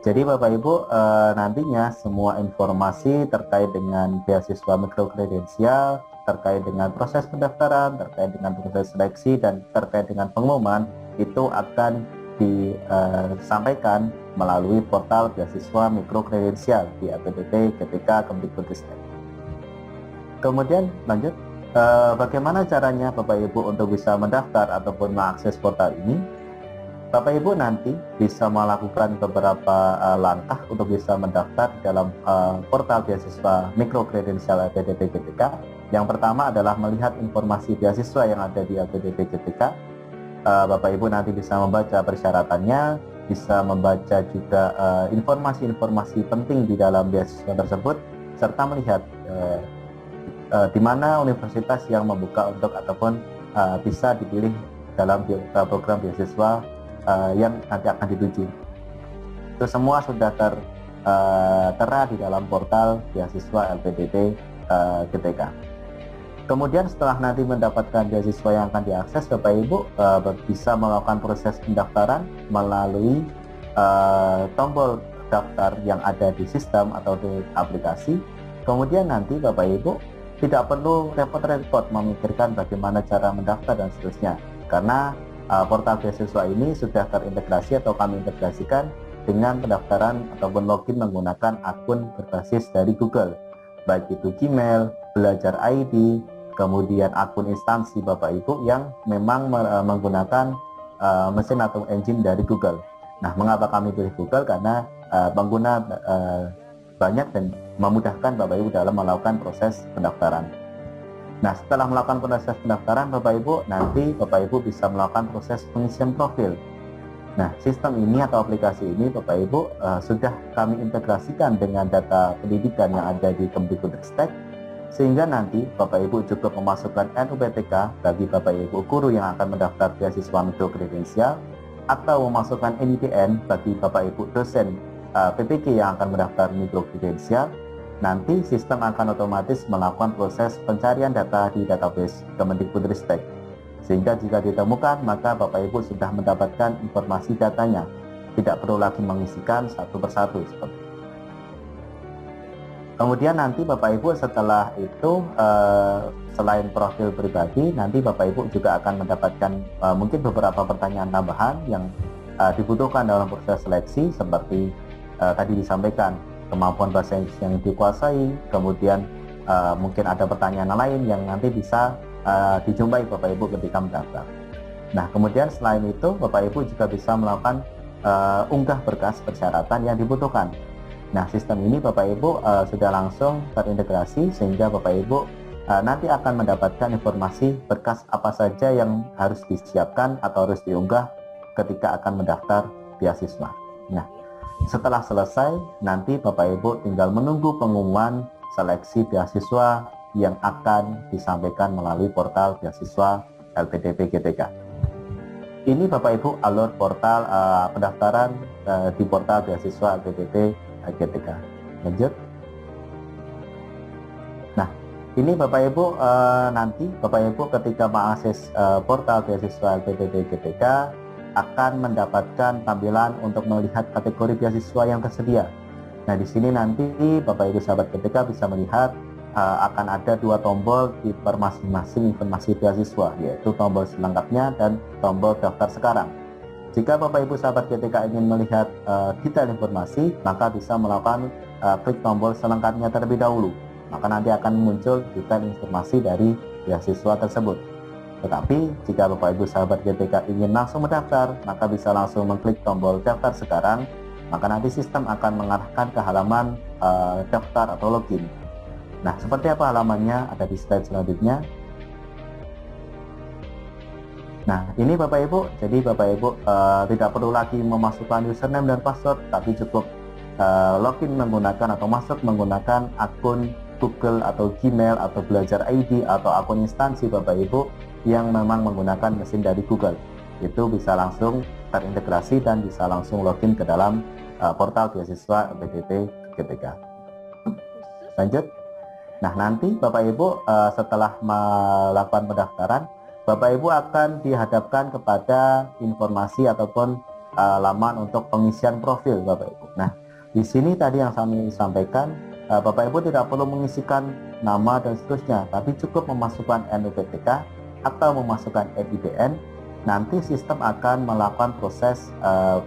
Jadi Bapak Ibu, nantinya semua informasi terkait dengan beasiswa mikrokredensial, terkait dengan proses pendaftaran, terkait dengan proses seleksi, dan terkait dengan pengumuman itu akan disampaikan melalui portal beasiswa mikrokredensial di LPDP ketika Kemdikbudristek. Kemudian lanjut, bagaimana caranya Bapak Ibu untuk bisa mendaftar ataupun mengakses portal ini? Bapak Ibu nanti bisa melakukan beberapa langkah untuk bisa mendaftar dalam portal beasiswa mikrokredensial LPDP GTK. Yang pertama adalah melihat informasi beasiswa yang ada di LPDP GTK. Bapak Ibu nanti bisa membaca persyaratannya, bisa membaca juga informasi-informasi penting di dalam beasiswa tersebut, serta melihat di mana universitas yang membuka untuk ataupun bisa dipilih dalam program beasiswa yang nanti akan dituju. Itu semua sudah tertera di dalam portal beasiswa LPDP GTK. Kemudian setelah nanti mendapatkan beasiswa yang akan diakses, Bapak Ibu bisa melakukan proses pendaftaran melalui tombol daftar yang ada di sistem atau di aplikasi. Kemudian nanti Bapak Ibu tidak perlu repot-repot memikirkan bagaimana cara mendaftar dan seterusnya, karena portal beasiswa ini sudah terintegrasi atau kami integrasikan dengan pendaftaran ataupun login menggunakan akun berbasis dari Google, baik itu Gmail, Belajar ID, kemudian akun instansi Bapak Ibu yang memang menggunakan mesin atau engine dari Google. Nah, mengapa kami pilih Google? Karena pengguna banyak dan memudahkan Bapak Ibu dalam melakukan proses pendaftaran. Nah, setelah melakukan proses pendaftaran Bapak Ibu, nanti Bapak Ibu bisa melakukan proses pengisian profil. Nah, sistem ini atau aplikasi ini Bapak Ibu sudah kami integrasikan dengan data pendidikan yang ada di Kemdikbudristek, sehingga nanti Bapak Ibu cukup memasukkan NUPTK bagi Bapak Ibu guru yang akan mendaftar beasiswa mikrokredensial, atau memasukkan NIPN bagi Bapak Ibu dosen PPG yang akan mendaftar mikrokredensial. Nanti sistem akan otomatis melakukan proses pencarian data di database Kemdikbudristek, sehingga jika ditemukan maka Bapak Ibu sudah mendapatkan informasi datanya, tidak perlu lagi mengisikan satu persatu seperti itu. Kemudian nanti Bapak Ibu setelah itu selain profil pribadi, nanti Bapak Ibu juga akan mendapatkan mungkin beberapa pertanyaan tambahan yang dibutuhkan dalam proses seleksi, seperti tadi disampaikan kemampuan bahasa Inggris yang dikuasai, kemudian mungkin ada pertanyaan lain yang nanti bisa dijumpai Bapak Ibu ketika mendaftar. Nah, kemudian selain itu Bapak Ibu juga bisa melakukan unggah berkas persyaratan yang dibutuhkan. Nah, sistem ini Bapak Ibu sudah langsung terintegrasi, sehingga Bapak Ibu nanti akan mendapatkan informasi berkas apa saja yang harus disiapkan atau harus diunggah ketika akan mendaftar beasiswa. Nah, setelah selesai, nanti Bapak Ibu tinggal menunggu pengumuman seleksi beasiswa yang akan disampaikan melalui portal beasiswa LPDP GTK. Ini Bapak Ibu alur portal pendaftaran di portal beasiswa LPDP GTK. Lanjut. Nah, ini Bapak Ibu nanti Bapak Ibu ketika mengakses portal beasiswa LPDP GTK akan mendapatkan tampilan untuk melihat kategori beasiswa yang tersedia. Nah, di sini nanti Bapak Ibu sahabat ketika bisa melihat akan ada dua tombol di per masing-masing informasi beasiswa, yaitu tombol selengkapnya dan tombol daftar sekarang. Jika Bapak Ibu sahabat ketika ingin melihat detail informasi, maka bisa melakukan klik tombol selengkapnya terlebih dahulu. Maka nanti akan muncul detail informasi dari beasiswa tersebut. Tetapi jika Bapak Ibu sahabat GTK ingin langsung mendaftar, maka bisa langsung mengklik tombol daftar sekarang, maka nanti sistem akan mengarahkan ke halaman daftar atau login. Nah, seperti apa halamannya ada di slide selanjutnya. Nah, ini Bapak Ibu, jadi Bapak Ibu tidak perlu lagi memasukkan username dan password, tapi cukup login menggunakan atau masuk menggunakan akun Google atau Gmail atau Belajar ID atau akun instansi Bapak Ibu yang memang menggunakan mesin dari Google. Itu bisa langsung terintegrasi dan bisa langsung login ke dalam portal beasiswa LPDP GTK. Lanjut. Nah, nanti Bapak Ibu setelah melakukan pendaftaran, Bapak Ibu akan dihadapkan kepada informasi ataupun laman untuk pengisian profil Bapak Ibu. Nah, di sini tadi yang kami sampaikan, Bapak Ibu tidak perlu mengisikan nama dan seterusnya, tapi cukup memasukkan NUPTK atau memasukkan NIDN. Nanti sistem akan melakukan proses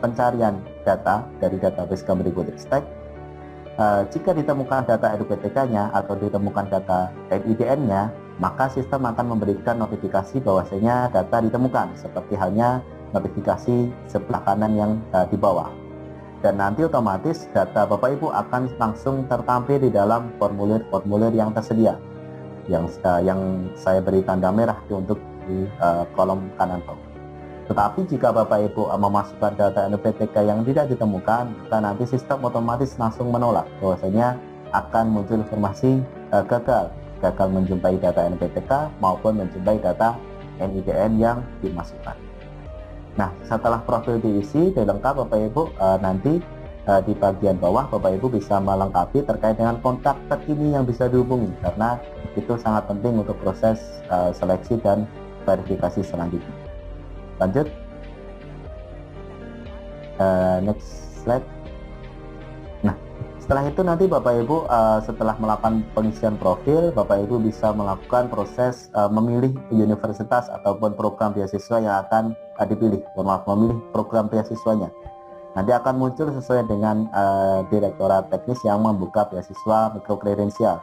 pencarian data dari database Kemdikbudristek. Jika ditemukan data NUPTK-nya atau ditemukan data NIDN-nya, maka sistem akan memberikan notifikasi bahwasanya data ditemukan, seperti halnya notifikasi sebelah kanan yang di bawah. Dan nanti otomatis data Bapak Ibu akan langsung tertampil di dalam formulir-formulir yang tersedia, yang saya beri tanda merah untuk di kolom kanan bawah. Tetapi jika Bapak Ibu memasukkan data NUPTK yang tidak ditemukan, maka nanti sistem otomatis langsung menolak bahwasanya akan muncul informasi gagal menjumpai data NUPTK maupun menjumpai data NIDN yang dimasukkan. Nah, setelah profil diisi lengkap Bapak Ibu, nanti di bagian bawah Bapak Ibu bisa melengkapi terkait dengan kontak terkini yang bisa dihubungi, karena itu sangat penting untuk proses seleksi dan verifikasi selanjutnya. Lanjut, next slide. Nah, setelah itu nanti Bapak Ibu setelah melakukan pengisian profil, Bapak Ibu bisa melakukan proses memilih universitas ataupun program beasiswa yang akan dipilih. Memilih program beasiswanya. Nanti akan muncul sesuai dengan Direktorat Teknis yang membuka beasiswa mikrokredensial.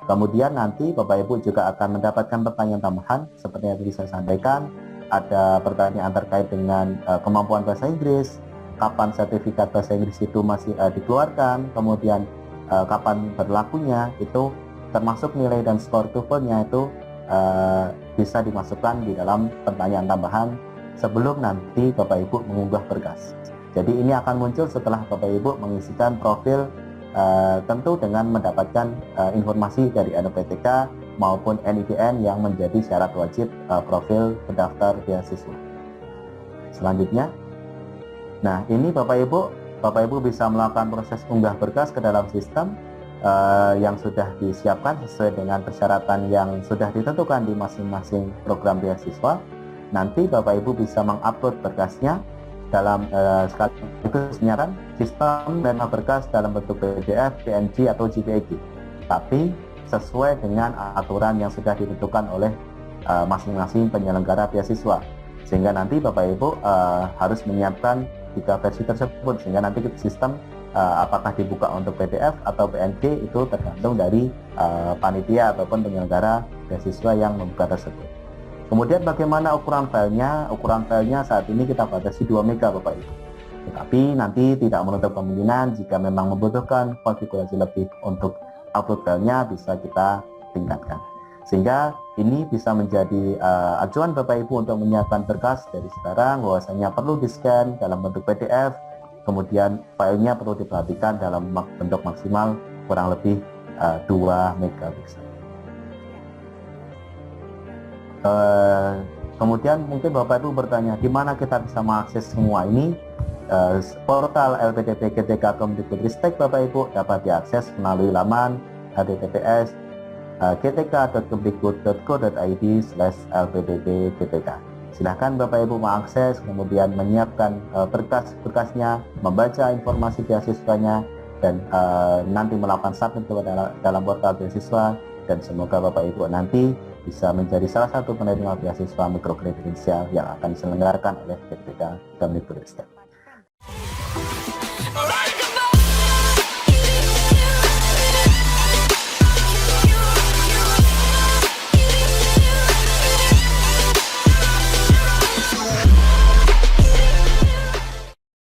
Kemudian nanti Bapak Ibu juga akan mendapatkan pertanyaan tambahan seperti yang tadi saya sampaikan. Ada pertanyaan terkait dengan kemampuan bahasa Inggris, kapan sertifikat bahasa Inggris itu masih dikeluarkan, kemudian kapan berlakunya, itu termasuk nilai dan skor TOEFL-nya itu bisa dimasukkan di dalam pertanyaan tambahan sebelum nanti Bapak Ibu mengunggah berkas. Jadi ini akan muncul setelah Bapak Ibu mengisikan profil, tentu dengan mendapatkan informasi dari NUPTK maupun NIDN yang menjadi syarat wajib profil pendaftar beasiswa. Selanjutnya, nah ini Bapak Ibu bisa melakukan proses unggah berkas ke dalam sistem yang sudah disiapkan sesuai dengan persyaratan yang sudah ditentukan di masing-masing program beasiswa. Nanti Bapak Ibu bisa mengupload berkasnya dalam sekaligus menyarankan sistem menerima berkas dalam bentuk PDF, PNG atau JPEG, tapi sesuai dengan aturan yang sudah ditentukan oleh masing-masing penyelenggara beasiswa, sehingga nanti Bapak Ibu harus menyiapkan 3 versi tersebut, sehingga nanti sistem apakah dibuka untuk PDF atau PNG itu tergantung dari panitia ataupun penyelenggara beasiswa yang membuka tersebut. Kemudian bagaimana ukuran filenya? Ukuran filenya saat ini kita batasi 2 MB Bapak Ibu. Tetapi nanti tidak menutup kemungkinan jika memang membutuhkan konfigurasi lebih untuk upload filenya bisa kita tingkatkan. Sehingga ini bisa menjadi acuan Bapak Ibu untuk menyiapkan berkas dari sekarang, bahwasanya perlu di-scan dalam bentuk PDF, kemudian filenya perlu diperhatikan dalam bentuk maksimal kurang lebih 2 MB. Kemudian mungkin Bapak Ibu bertanya, di mana kita bisa mengakses semua ini? Portal LPDP GTK Kemdikbudristek Bapak Ibu dapat diakses melalui laman https gtk.kemdikbud.co.id/lpdp-gtk. Silahkan Bapak Ibu mengakses, kemudian menyiapkan berkas-berkasnya, membaca informasi beasiswanya, dan nanti melakukan submit dalam portal beasiswa, dan semoga Bapak Ibu nanti bisa menjadi salah satu penerima beasiswa mikrokredensial yang akan diselenggarakan oleh GTK Kemdikbudristek.